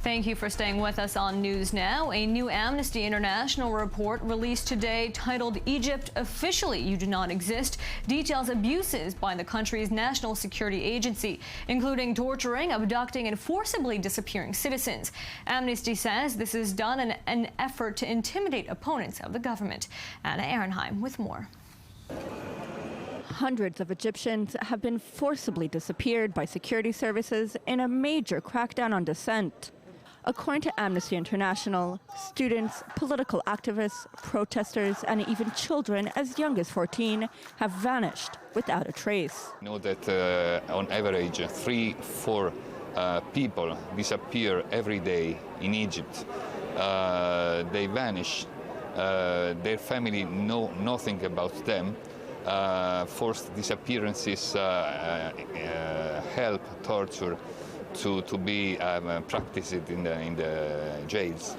Thank you for staying with us on News Now. A new Amnesty International report released today titled "Egypt Officially You Do Not Exist" details abuses by the country's national security agency, including torturing, abducting, and forcibly disappearing citizens. Amnesty says this is done in an effort to intimidate opponents of the government. Anna Ehrenheim with more. Hundreds of Egyptians have been forcibly disappeared by security services in a major crackdown on dissent. According to Amnesty International, students, political activists, protesters, and even children as young as 14 have vanished without a trace. We know that on average 3-4 people disappear every day in Egypt. They vanish. Their family know nothing about them. Forced disappearances, help, torture to be practiced in the jails.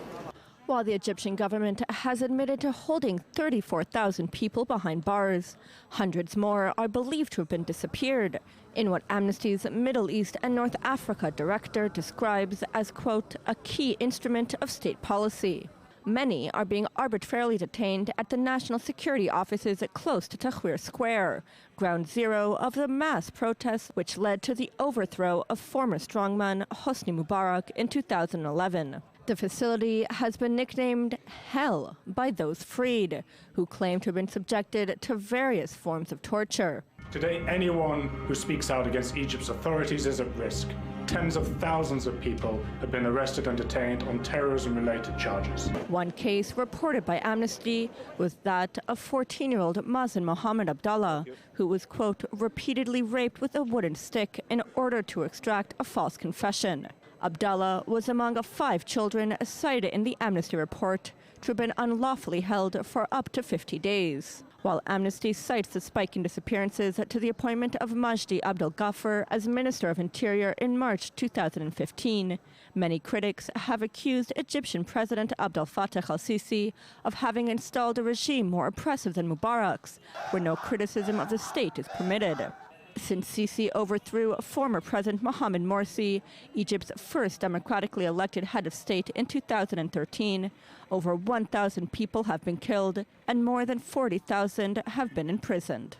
While the Egyptian government has admitted to holding 34,000 people behind bars, hundreds more are believed to have been disappeared in what Amnesty's Middle East and North Africa director describes as, quote, a key instrument of state policy. Many are being arbitrarily detained at the national security offices close to Tahrir Square, ground zero of the mass protests which led to the overthrow of former strongman Hosni Mubarak in 2011. The facility has been nicknamed Hell by those freed, who claim to have been subjected to various forms of torture. Today, anyone who speaks out against Egypt's authorities is at risk. Tens of thousands of people have been arrested and detained on terrorism-related charges. One case reported by Amnesty was that of 14-year-old Mazen Mohammed Abdallah, who was, quote, repeatedly raped with a wooden stick in order to extract a false confession. Abdallah was among 5 children cited in the Amnesty report to have been unlawfully held for up to 50 days. While Amnesty cites the spike in disappearances to the appointment of Majdi Abdel Ghaffar as Minister of Interior in March 2015, many critics have accused Egyptian President Abdel Fattah al-Sisi of having installed a regime more oppressive than Mubarak's, where no criticism of the state is permitted. Since Sisi overthrew former President Mohamed Morsi, Egypt's first democratically elected head of state in 2013, over 1,000 people have been killed and more than 40,000 have been imprisoned.